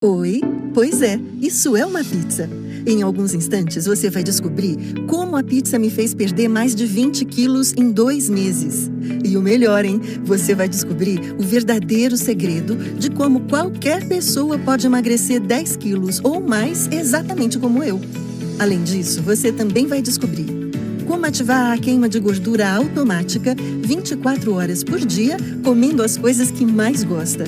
Oi? Pois é, isso é uma pizza. Em alguns instantes você vai descobrir como a pizza me fez perder mais de 20 quilos em 2 meses. E o melhor, hein? Você vai descobrir o verdadeiro segredo de como qualquer pessoa pode emagrecer 10 quilos ou mais exatamente como eu. Além disso, você também vai descobrir como ativar a queima de gordura automática 24 horas por dia, comendo as coisas que mais gosta.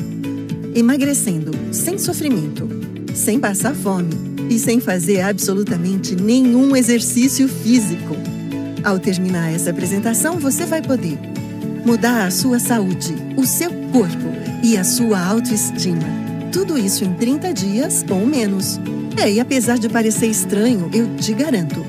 Emagrecendo sem sofrimento, sem passar fome e sem fazer absolutamente nenhum exercício físico. Ao terminar essa apresentação, você vai poder mudar a sua saúde, o seu corpo e a sua autoestima. Tudo isso em 30 dias ou menos. E apesar de parecer estranho, eu te garanto,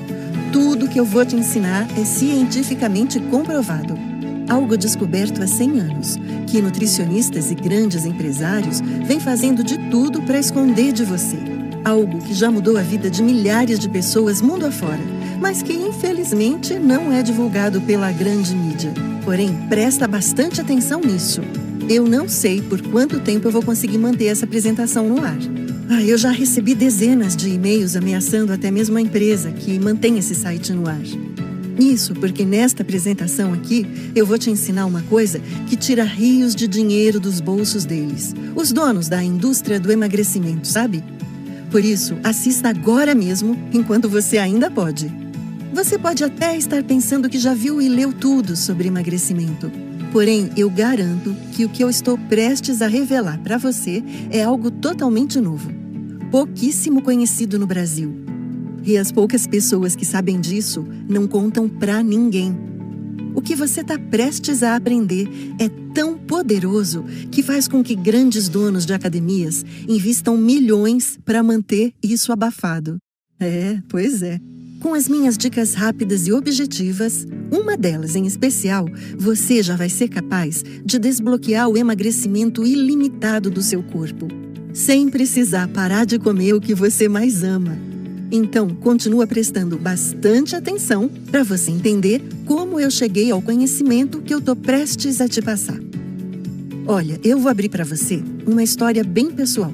tudo que eu vou te ensinar é cientificamente comprovado. Algo descoberto há 100 anos, que nutricionistas e grandes empresários vêm fazendo de tudo para esconder de você. Algo que já mudou a vida de milhares de pessoas mundo afora, mas que infelizmente não é divulgado pela grande mídia. Porém, presta bastante atenção nisso. Eu não sei por quanto tempo eu vou conseguir manter essa apresentação no ar. Eu já recebi dezenas de e-mails ameaçando até mesmo a empresa que mantém esse site no ar. Isso porque nesta apresentação aqui eu vou te ensinar uma coisa que tira rios de dinheiro dos bolsos deles. Os donos da indústria do emagrecimento, sabe? Por isso, assista agora mesmo, enquanto você ainda pode. Você pode até estar pensando que já viu e leu tudo sobre emagrecimento. Porém, eu garanto que o que eu estou prestes a revelar para você é algo totalmente novo. Pouquíssimo conhecido no Brasil. E as poucas pessoas que sabem disso não contam pra ninguém. O que você está prestes a aprender é tão poderoso que faz com que grandes donos de academias invistam milhões para manter isso abafado. Pois é. Com as minhas dicas rápidas e objetivas, uma delas em especial, você já vai ser capaz de desbloquear o emagrecimento ilimitado do seu corpo, sem precisar parar de comer o que você mais ama. Então, continua prestando bastante atenção para você entender como eu cheguei ao conhecimento que eu tô prestes a te passar. Olha, eu vou abrir para você uma história bem pessoal.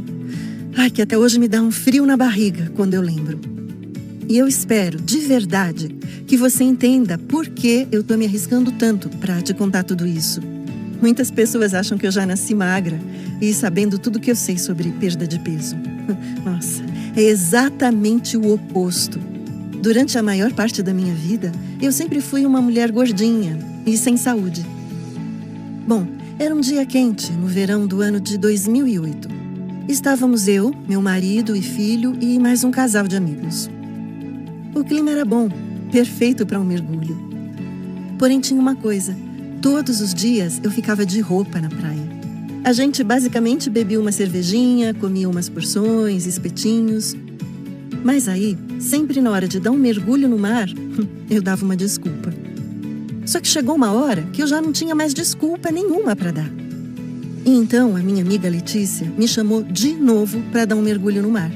Que até hoje me dá um frio na barriga quando eu lembro. E eu espero, de verdade, que você entenda por que eu tô me arriscando tanto para te contar tudo isso. Muitas pessoas acham que eu já nasci magra e sabendo tudo que eu sei sobre perda de peso. Nossa, é exatamente o oposto. Durante a maior parte da minha vida, eu sempre fui uma mulher gordinha e sem saúde. Bom, era um dia quente, no verão do ano de 2008. Estávamos eu, meu marido e filho e mais um casal de amigos. O clima era bom, perfeito para um mergulho. Porém, tinha uma coisa. Todos os dias eu ficava de roupa na praia. A gente basicamente bebia uma cervejinha, comia umas porções, espetinhos. Mas aí, sempre na hora de dar um mergulho no mar, eu dava uma desculpa. Só que chegou uma hora que eu já não tinha mais desculpa nenhuma para dar. E então a minha amiga Letícia me chamou de novo para dar um mergulho no mar.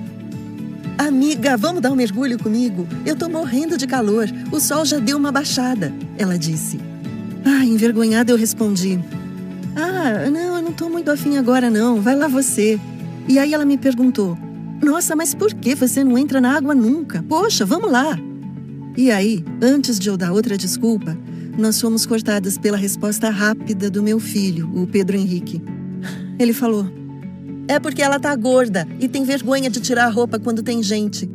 Amiga, vamos dar um mergulho comigo? Eu tô morrendo de calor, o sol já deu uma baixada, ela disse. Envergonhada eu respondi. Não, eu não tô muito afim agora não, vai lá você. E aí ela me perguntou, nossa, mas por que você não entra na água nunca? Poxa, vamos lá. E aí, antes de eu dar outra desculpa, nós fomos cortadas pela resposta rápida do meu filho, o Pedro Henrique. Ele falou, é porque ela tá gorda e tem vergonha de tirar a roupa quando tem gente.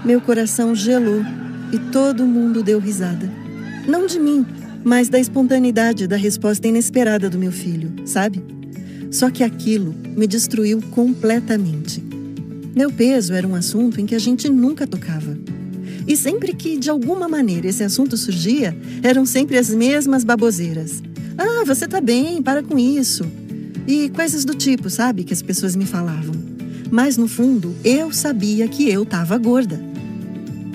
Meu coração gelou e todo mundo deu risada. Não de mim, mas da espontaneidade da resposta inesperada do meu filho, sabe? Só que aquilo me destruiu completamente. Meu peso era um assunto em que a gente nunca tocava. E sempre que, de alguma maneira, esse assunto surgia, eram sempre as mesmas baboseiras. Você tá bem, para com isso. E coisas do tipo, sabe, que as pessoas me falavam. Mas, no fundo, eu sabia que eu tava gorda.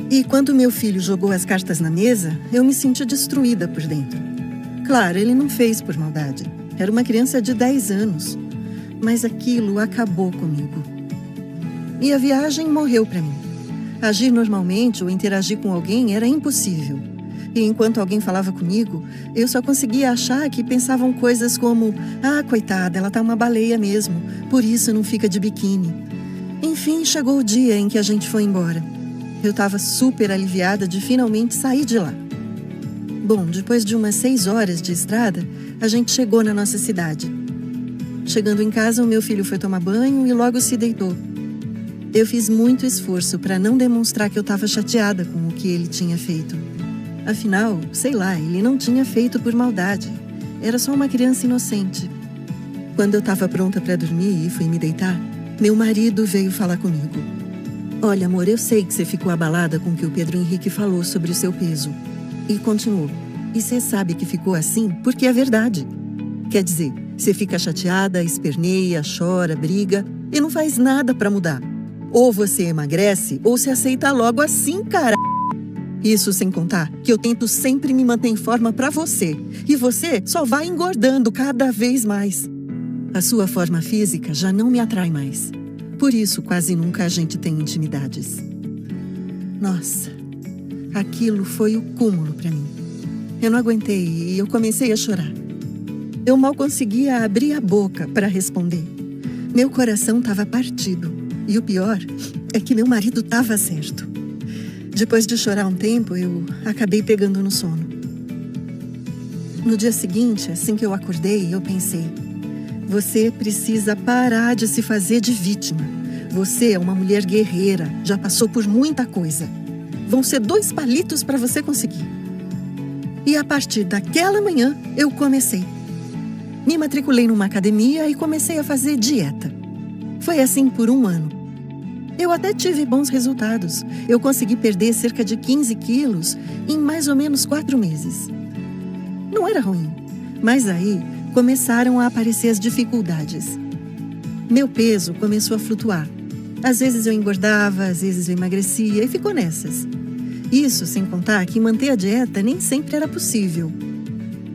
E quando meu filho jogou as cartas na mesa, eu me senti destruída por dentro. Claro, ele não fez por maldade. Era uma criança de 10 anos. Mas aquilo acabou comigo. E a viagem morreu para mim. Agir normalmente ou interagir com alguém era impossível. E enquanto alguém falava comigo, eu só conseguia achar que pensavam coisas como: ah, coitada, ela tá uma baleia mesmo, por isso não fica de biquíni. Enfim, chegou o dia em que a gente foi embora. Eu estava super aliviada de finalmente sair de lá. Bom, depois de umas 6 horas de estrada, a gente chegou na nossa cidade. Chegando em casa, o meu filho foi tomar banho e logo se deitou. Eu fiz muito esforço para não demonstrar que eu estava chateada com o que ele tinha feito. Afinal, sei lá, ele não tinha feito por maldade. Era só uma criança inocente. Quando eu estava pronta para dormir e fui me deitar, meu marido veio falar comigo. Olha, amor, eu sei que você ficou abalada com o que o Pedro Henrique falou sobre o seu peso. E continuou. E você sabe que ficou assim porque é verdade. Quer dizer, você fica chateada, esperneia, chora, briga e não faz nada para mudar. Ou você emagrece ou se aceita logo assim, cara. Isso sem contar que eu tento sempre me manter em forma pra você. E você só vai engordando cada vez mais. A sua forma física já não me atrai mais. Por isso, quase nunca a gente tem intimidades. Nossa, aquilo foi o cúmulo pra mim. Eu não aguentei e eu comecei a chorar. Eu mal conseguia abrir a boca para responder. Meu coração estava partido. E o pior é que meu marido estava certo. Depois de chorar um tempo, eu acabei pegando no sono. No dia seguinte, assim que eu acordei, eu pensei: você precisa parar de se fazer de vítima. Você é uma mulher guerreira, já passou por muita coisa. Vão ser 2 palitos para você conseguir. E a partir daquela manhã, eu comecei. Me matriculei numa academia e comecei a fazer dieta. Foi assim por 1 ano. Eu até tive bons resultados. Eu consegui perder cerca de 15 quilos em mais ou menos 4 meses. Não era ruim, mas aí começaram a aparecer as dificuldades. Meu peso começou a flutuar. Às vezes eu engordava, às vezes eu emagrecia e ficou nessas. Isso sem contar que manter a dieta nem sempre era possível.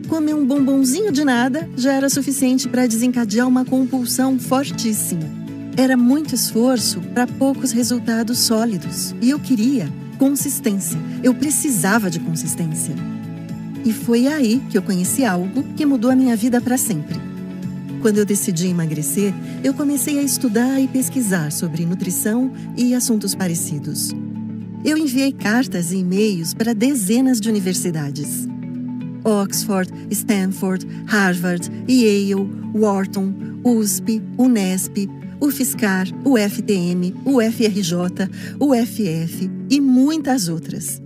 Comer um bombonzinho de nada já era suficiente para desencadear uma compulsão fortíssima. Era muito esforço para poucos resultados sólidos. E eu queria consistência. Eu precisava de consistência. E foi aí que eu conheci algo que mudou a minha vida para sempre. Quando eu decidi emagrecer, eu comecei a estudar e pesquisar sobre nutrição e assuntos parecidos. Eu enviei cartas e e-mails para dezenas de universidades. Oxford, Stanford, Harvard, Yale, Wharton, USP, Unesp, UFSCar, UFTM, UFRJ, UFF e muitas outras.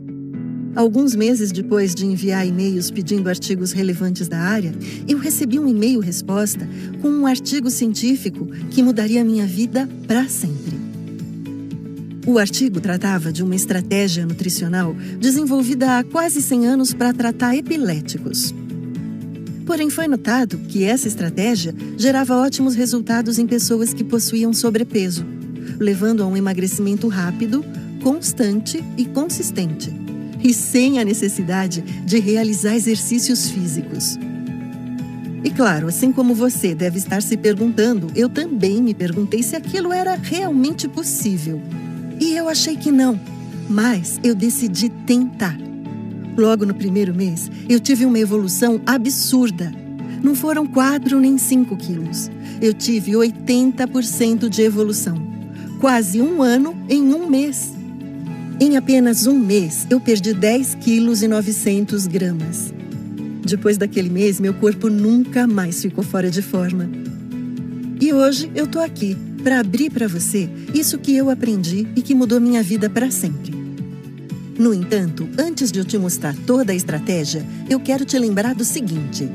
Alguns meses depois de enviar e-mails pedindo artigos relevantes da área, eu recebi um e-mail-resposta com um artigo científico que mudaria a minha vida para sempre. O artigo tratava de uma estratégia nutricional desenvolvida há quase 100 anos para tratar epiléticos. Porém, foi notado que essa estratégia gerava ótimos resultados em pessoas que possuíam sobrepeso, levando a um emagrecimento rápido, constante e consistente, e sem a necessidade de realizar exercícios físicos. E claro, assim como você deve estar se perguntando, eu também me perguntei se aquilo era realmente possível. E eu achei que não, mas eu decidi tentar. Logo no primeiro mês, eu tive uma evolução absurda. Não foram 4 nem 5 quilos. Eu tive 80% de evolução. Quase 1 ano em 1 mês. Em apenas 1 mês, eu perdi 10 quilos e 900 gramas. Depois daquele mês, meu corpo nunca mais ficou fora de forma. E hoje eu tô aqui para abrir para você isso que eu aprendi e que mudou minha vida para sempre. No entanto, antes de eu te mostrar toda a estratégia, eu quero te lembrar do seguinte: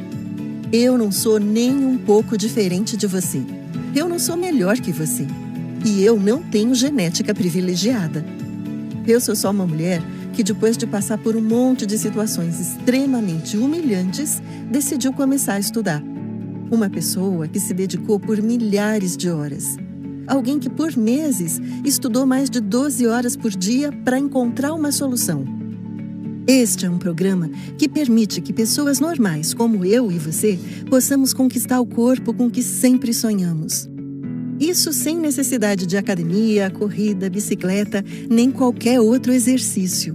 eu não sou nem um pouco diferente de você. Eu não sou melhor que você. E eu não tenho genética privilegiada. Eu sou só uma mulher que, depois de passar por um monte de situações extremamente humilhantes, decidiu começar a estudar. Uma pessoa que se dedicou por milhares de horas. Alguém que por meses estudou mais de 12 horas por dia para encontrar uma solução. Este é um programa que permite que pessoas normais como eu e você possamos conquistar o corpo com que sempre sonhamos. Isso sem necessidade de academia, corrida, bicicleta, nem qualquer outro exercício.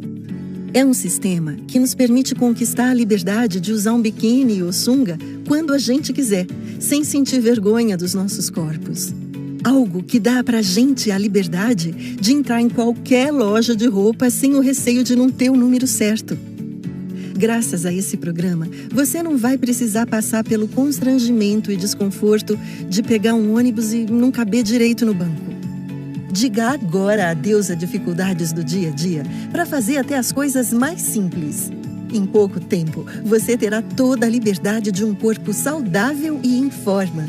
É um sistema que nos permite conquistar a liberdade de usar um biquíni ou sunga quando a gente quiser, sem sentir vergonha dos nossos corpos. Algo que dá pra gente a liberdade de entrar em qualquer loja de roupa sem o receio de não ter o número certo. Graças a esse programa, você não vai precisar passar pelo constrangimento e desconforto de pegar um ônibus e não caber direito no banco. Diga agora adeus a dificuldades do dia a dia para fazer até as coisas mais simples. Em pouco tempo, você terá toda a liberdade de um corpo saudável e em forma.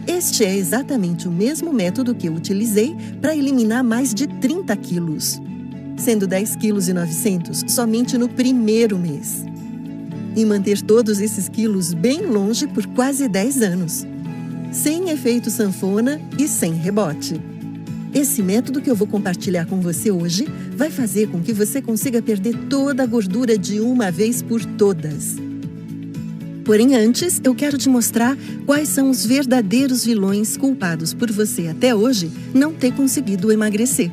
Este é exatamente o mesmo método que eu utilizei para eliminar mais de 30 quilos, sendo 10,9 kg somente no primeiro mês. E manter todos esses quilos bem longe por quase 10 anos, sem efeito sanfona e sem rebote. Esse método que eu vou compartilhar com você hoje vai fazer com que você consiga perder toda a gordura de uma vez por todas. Porém, antes, eu quero te mostrar quais são os verdadeiros vilões culpados por você até hoje não ter conseguido emagrecer.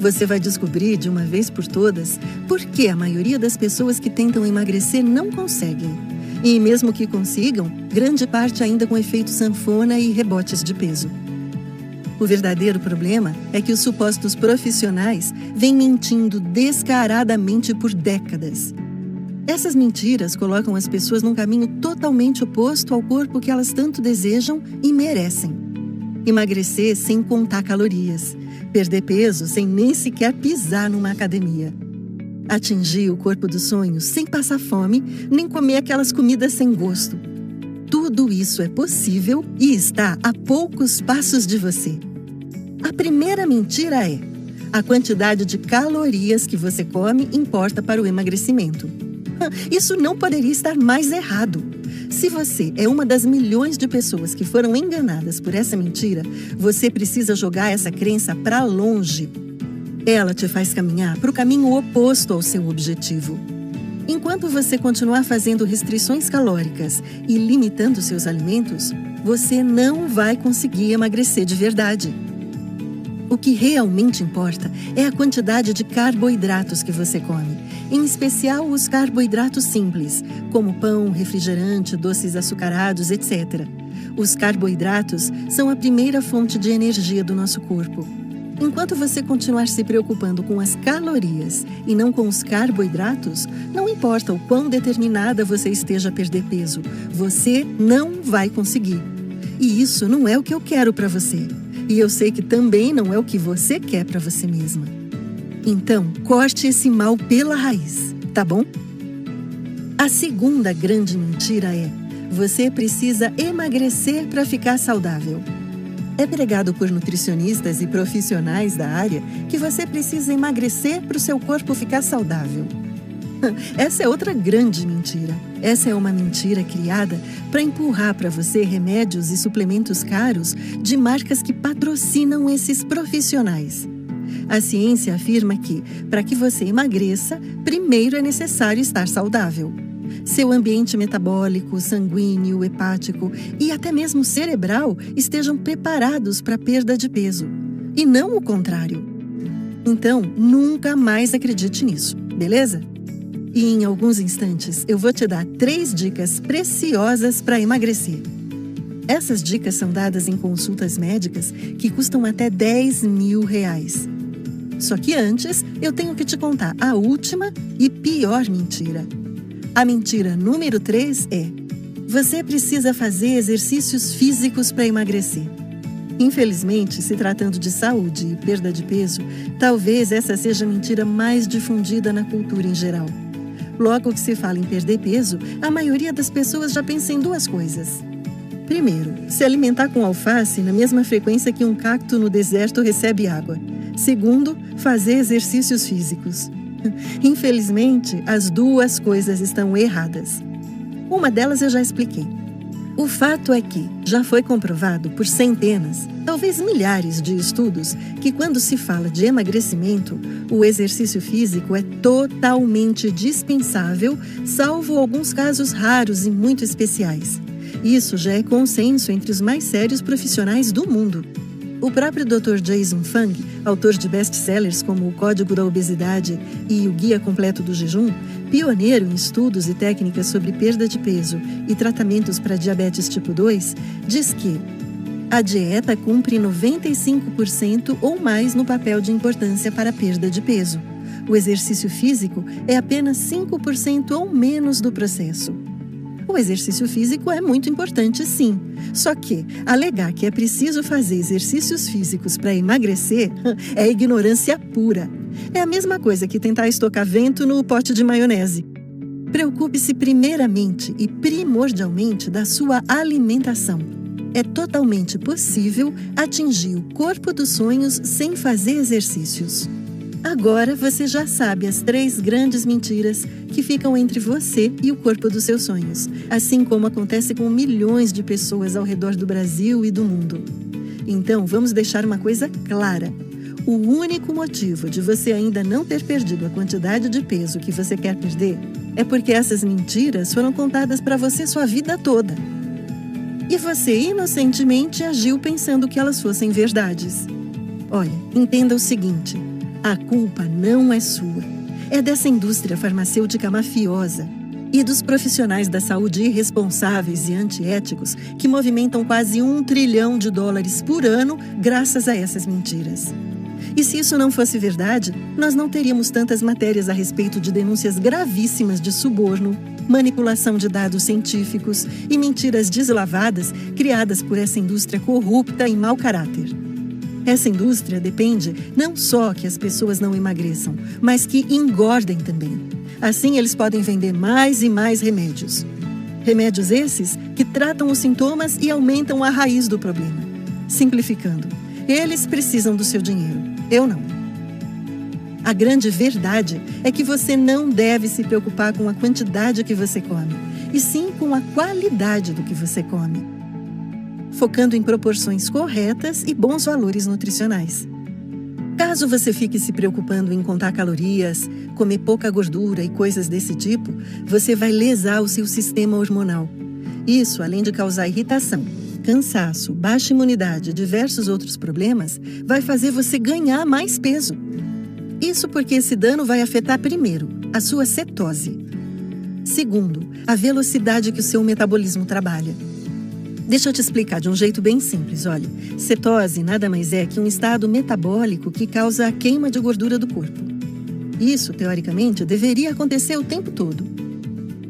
Você vai descobrir de uma vez por todas por que a maioria das pessoas que tentam emagrecer não conseguem. E mesmo que consigam, grande parte ainda com efeito sanfona e rebotes de peso. O verdadeiro problema é que os supostos profissionais vêm mentindo descaradamente por décadas. Essas mentiras colocam as pessoas num caminho totalmente oposto ao corpo que elas tanto desejam e merecem. Emagrecer sem contar calorias, perder peso sem nem sequer pisar numa academia. Atingir o corpo dos sonhos sem passar fome, nem comer aquelas comidas sem gosto. Tudo isso é possível e está a poucos passos de você. A primeira mentira é: a quantidade de calorias que você come importa para o emagrecimento. Isso não poderia estar mais errado. Se você é uma das milhões de pessoas que foram enganadas por essa mentira, você precisa jogar essa crença para longe. Ela te faz caminhar para o caminho oposto ao seu objetivo. Enquanto você continuar fazendo restrições calóricas e limitando seus alimentos, você não vai conseguir emagrecer de verdade. O que realmente importa é a quantidade de carboidratos que você come, em especial os carboidratos simples, como pão, refrigerante, doces açucarados, etc. Os carboidratos são a primeira fonte de energia do nosso corpo. Enquanto você continuar se preocupando com as calorias e não com os carboidratos, não importa o quão determinada você esteja a perder peso, você não vai conseguir. E isso não é o que eu quero para você. E eu sei que também não é o que você quer para você mesma. Então, corte esse mal pela raiz, tá bom? A segunda grande mentira é: você precisa emagrecer para ficar saudável. É pregado por nutricionistas e profissionais da área que você precisa emagrecer para o seu corpo ficar saudável. Essa é outra grande mentira. Essa é uma mentira criada para empurrar para você remédios e suplementos caros de marcas que patrocinam esses profissionais. A ciência afirma que, para que você emagreça, primeiro é necessário estar saudável. Seu ambiente metabólico, sanguíneo, hepático e até mesmo cerebral estejam preparados para a perda de peso, e não o contrário. Então, nunca mais acredite nisso, beleza? E em alguns instantes eu vou te dar 3 dicas preciosas para emagrecer. Essas dicas são dadas em consultas médicas que custam até R$10.000. Só que antes eu tenho que te contar a última e pior mentira. A mentira número 3 é: você precisa fazer exercícios físicos para emagrecer. Infelizmente, se tratando de saúde e perda de peso, talvez essa seja a mentira mais difundida na cultura em geral. Logo que se fala em perder peso, a maioria das pessoas já pensa em 2 coisas. Primeiro, se alimentar com alface na mesma frequência que um cacto no deserto recebe água. Segundo, fazer exercícios físicos. Infelizmente, as 2 coisas estão erradas. Uma delas eu já expliquei. O fato é que já foi comprovado por centenas, talvez milhares de estudos que quando se fala de emagrecimento, o exercício físico é totalmente dispensável, salvo alguns casos raros e muito especiais. Isso já é consenso entre os mais sérios profissionais do mundo. O próprio Dr. Jason Fung, autor de best-sellers como O Código da Obesidade e O Guia Completo do Jejum, pioneiro em estudos e técnicas sobre perda de peso e tratamentos para diabetes tipo 2, diz que a dieta cumpre 95% ou mais no papel de importância para a perda de peso. O exercício físico é apenas 5% ou menos do processo. O exercício físico é muito importante, sim. Só que alegar que é preciso fazer exercícios físicos para emagrecer é ignorância pura. É a mesma coisa que tentar estocar vento no pote de maionese. Preocupe-se primeiramente e primordialmente da sua alimentação. É totalmente possível atingir o corpo dos sonhos sem fazer exercícios. Agora você já sabe as 3 grandes mentiras que ficam entre você e o corpo dos seus sonhos, assim como acontece com milhões de pessoas ao redor do Brasil e do mundo. Então, vamos deixar uma coisa clara. O único motivo de você ainda não ter perdido a quantidade de peso que você quer perder é porque essas mentiras foram contadas para você sua vida toda. E você inocentemente agiu pensando que elas fossem verdades. Olha, entenda o seguinte: a culpa não é sua. É dessa indústria farmacêutica mafiosa e dos profissionais da saúde irresponsáveis e antiéticos que movimentam quase $1 trilhão por ano graças a essas mentiras. E se isso não fosse verdade, nós não teríamos tantas matérias a respeito de denúncias gravíssimas de suborno, manipulação de dados científicos e mentiras deslavadas criadas por essa indústria corrupta e mau caráter. Essa indústria depende não só que as pessoas não emagreçam, mas que engordem também. Assim, eles podem vender mais e mais remédios. Remédios esses que tratam os sintomas e aumentam a raiz do problema. Simplificando, eles precisam do seu dinheiro, eu não. A grande verdade é que você não deve se preocupar com a quantidade que você come, e sim com a qualidade do que você come, focando em proporções corretas e bons valores nutricionais. Caso você fique se preocupando em contar calorias, comer pouca gordura e coisas desse tipo, você vai lesar o seu sistema hormonal. Isso, além de causar irritação, cansaço, baixa imunidade e diversos outros problemas, vai fazer você ganhar mais peso. Isso porque esse dano vai afetar, primeiro, a sua cetose. Segundo, a velocidade que o seu metabolismo trabalha. Deixa eu te explicar de um jeito bem simples, olha. Cetose nada mais é que um estado metabólico que causa a queima de gordura do corpo. Isso, teoricamente, deveria acontecer o tempo todo.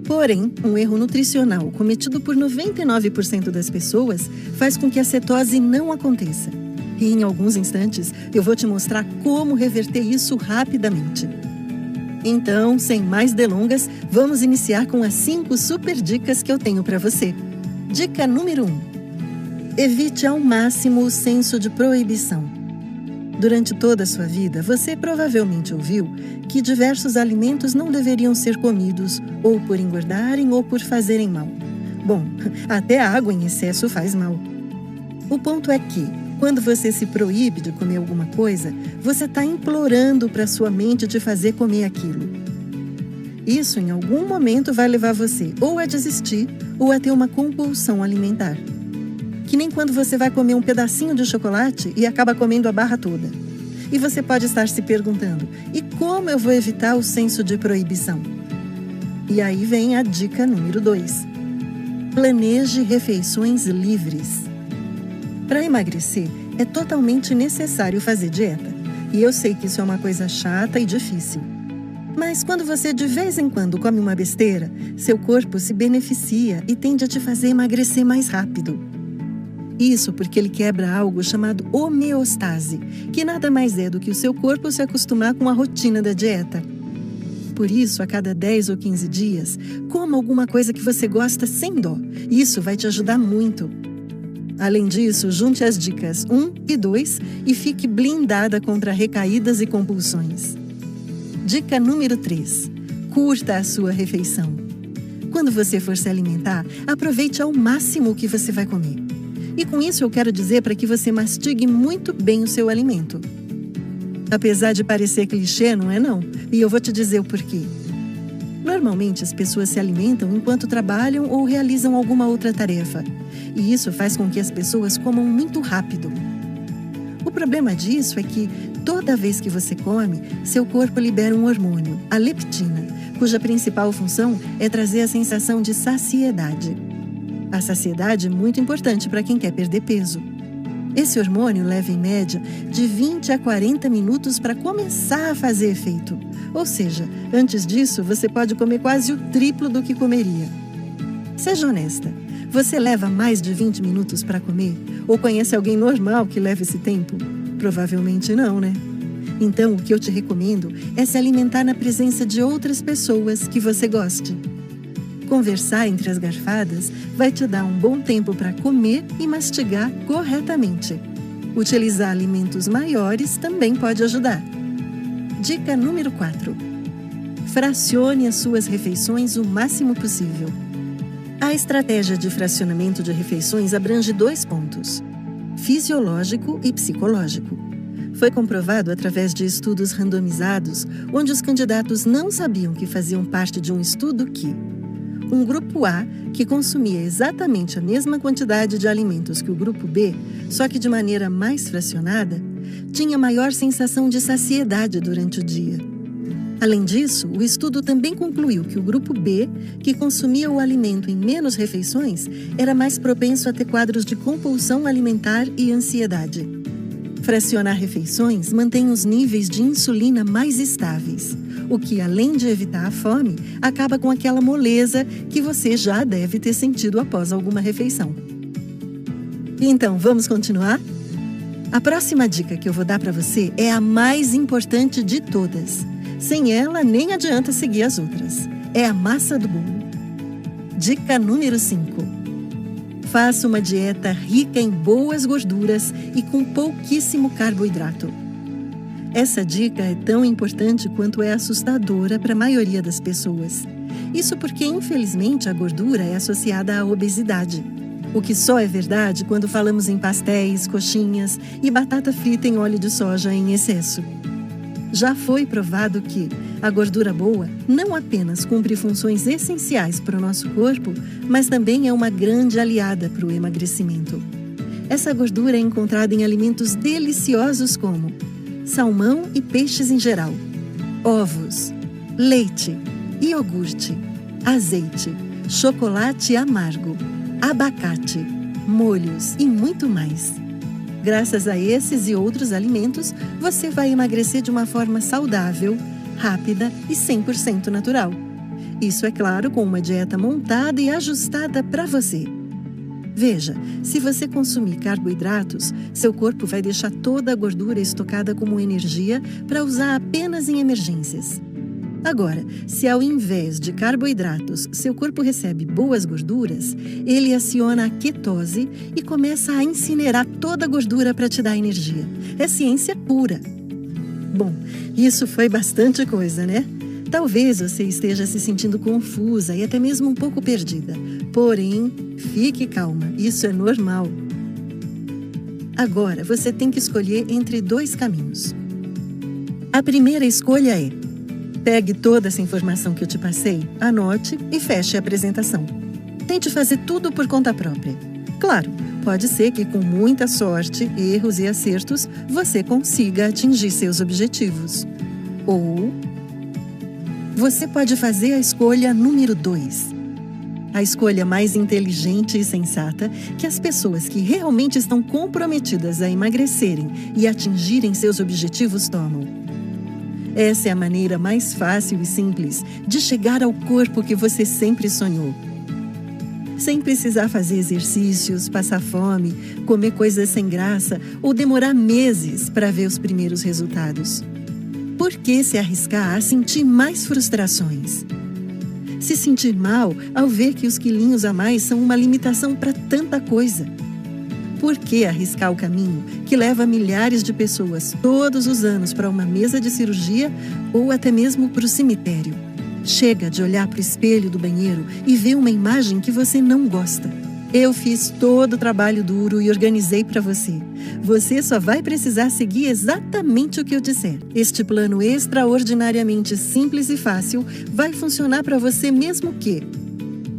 Porém, um erro nutricional cometido por 99% das pessoas faz com que a cetose não aconteça. E em alguns instantes, eu vou te mostrar como reverter isso rapidamente. Então, sem mais delongas, vamos iniciar com as 5 super dicas que eu tenho para você. Dica número 1. Evite ao máximo o senso de proibição. Durante toda a sua vida, você provavelmente ouviu que diversos alimentos não deveriam ser comidos, ou por engordarem ou por fazerem mal. Bom, até a água em excesso faz mal. O ponto é que, quando você se proíbe de comer alguma coisa, você está implorando para sua mente te fazer comer aquilo. Isso, em algum momento, vai levar você ou a desistir ou a ter uma compulsão alimentar. Que nem quando você vai comer um pedacinho de chocolate e acaba comendo a barra toda. E você pode estar se perguntando, e como eu vou evitar o senso de proibição? E aí vem a dica número 2. Planeje refeições livres. Para emagrecer, é totalmente necessário fazer dieta. E eu sei que isso é uma coisa chata e difícil. Mas quando você de vez em quando come uma besteira, seu corpo se beneficia e tende a te fazer emagrecer mais rápido. Isso porque ele quebra algo chamado homeostase, que nada mais é do que o seu corpo se acostumar com a rotina da dieta. Por isso, a cada 10 ou 15 dias, coma alguma coisa que você gosta sem dó. Isso vai te ajudar muito. Além disso, junte as dicas 1 e 2 e fique blindada contra recaídas e compulsões. Dica número 3. Curta a sua refeição. Quando você for se alimentar, aproveite ao máximo o que você vai comer. E com isso eu quero dizer para que você mastigue muito bem o seu alimento. Apesar de parecer clichê, não é não? E eu vou te dizer o porquê. Normalmente as pessoas se alimentam enquanto trabalham ou realizam alguma outra tarefa. E isso faz com que as pessoas comam muito rápido. O problema disso é que, toda vez que você come, seu corpo libera um hormônio, a leptina, cuja principal função é trazer a sensação de saciedade. A saciedade é muito importante para quem quer perder peso. Esse hormônio leva, em média, de 20 a 40 minutos para começar a fazer efeito. Ou seja, antes disso, você pode comer quase o triplo do que comeria. Seja honesta, você leva mais de 20 minutos para comer? Ou conhece alguém normal que leva esse tempo? Provavelmente não, né? Então, o que eu te recomendo é se alimentar na presença de outras pessoas que você goste. Conversar entre as garfadas vai te dar um bom tempo para comer e mastigar corretamente. Utilizar alimentos maiores também pode ajudar. Dica número 4. Fracione as suas refeições o máximo possível. A estratégia de fracionamento de refeições abrange 2 pontos: fisiológico e psicológico. Foi comprovado através de estudos randomizados, onde os candidatos não sabiam que faziam parte de um estudo que um grupo A, que consumia exatamente a mesma quantidade de alimentos que o grupo B, só que de maneira mais fracionada, tinha maior sensação de saciedade durante o dia. Além disso, o estudo também concluiu que o grupo B, que consumia o alimento em menos refeições, era mais propenso a ter quadros de compulsão alimentar e ansiedade. Fracionar refeições mantém os níveis de insulina mais estáveis, o que, além de evitar a fome, acaba com aquela moleza que você já deve ter sentido após alguma refeição. Então, vamos continuar? A próxima dica que eu vou dar para você é a mais importante de todas. Sem ela, nem adianta seguir as outras. É a massa do bolo. Dica número 5. Faça uma dieta rica em boas gorduras e com pouquíssimo carboidrato. Essa dica é tão importante quanto é assustadora para a maioria das pessoas. Isso porque, infelizmente, a gordura é associada à obesidade. O que só é verdade quando falamos em pastéis, coxinhas e batata frita em óleo de soja em excesso. Já foi provado que a gordura boa não apenas cumpre funções essenciais para o nosso corpo, mas também é uma grande aliada para o emagrecimento. Essa gordura é encontrada em alimentos deliciosos como salmão e peixes em geral, ovos, leite, iogurte, azeite, chocolate amargo, abacate, molhos e muito mais. Graças a esses e outros alimentos, você vai emagrecer de uma forma saudável, rápida e 100% natural. Isso, é claro, com uma dieta montada e ajustada para você. Veja, se você consumir carboidratos, seu corpo vai deixar toda a gordura estocada como energia para usar apenas em emergências. Agora, se ao invés de carboidratos, seu corpo recebe boas gorduras, ele aciona a ketose e começa a incinerar toda a gordura para te dar energia. É ciência pura. Bom, isso foi bastante coisa, né? Talvez você esteja se sentindo confusa e até mesmo um pouco perdida. Porém, fique calma, isso é normal. Agora, você tem que escolher entre 2 caminhos. A primeira escolha é: pegue toda essa informação que eu te passei, anote e feche a apresentação. Tente fazer tudo por conta própria. Claro, pode ser que com muita sorte, erros e acertos, você consiga atingir seus objetivos. Ou você pode fazer a escolha número 2. A escolha mais inteligente e sensata que as pessoas que realmente estão comprometidas a emagrecerem e atingirem seus objetivos tomam. Essa é a maneira mais fácil e simples de chegar ao corpo que você sempre sonhou. Sem precisar fazer exercícios, passar fome, comer coisas sem graça ou demorar meses para ver os primeiros resultados. Por que se arriscar a sentir mais frustrações? Se sentir mal ao ver que os quilinhos a mais são uma limitação para tanta coisa? Por que arriscar o caminho que leva milhares de pessoas todos os anos para uma mesa de cirurgia ou até mesmo para o cemitério? Chega de olhar para o espelho do banheiro e ver uma imagem que você não gosta. Eu fiz todo o trabalho duro e organizei para você. Você só vai precisar seguir exatamente o que eu disser. Este plano extraordinariamente simples e fácil vai funcionar para você mesmo que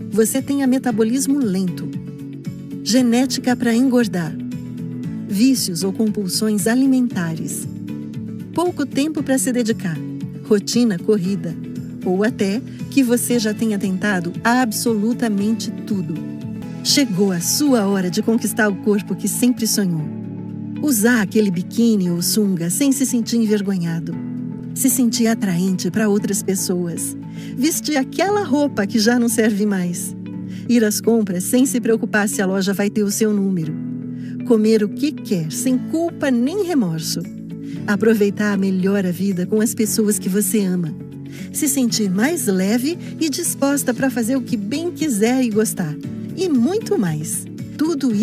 você tenha metabolismo lento, genética para engordar, vícios ou compulsões alimentares, pouco tempo para se dedicar, rotina corrida, ou até que você já tenha tentado absolutamente tudo. Chegou a sua hora de conquistar o corpo que sempre sonhou. Usar aquele biquíni ou sunga sem se sentir envergonhado. Se sentir atraente para outras pessoas. Vestir aquela roupa que já não serve mais. Ir às compras sem se preocupar se a loja vai ter o seu número. Comer o que quer, sem culpa nem remorso. Aproveitar melhor a vida com as pessoas que você ama. Se sentir mais leve e disposta para fazer o que bem quiser e gostar. E muito mais. Tudo isso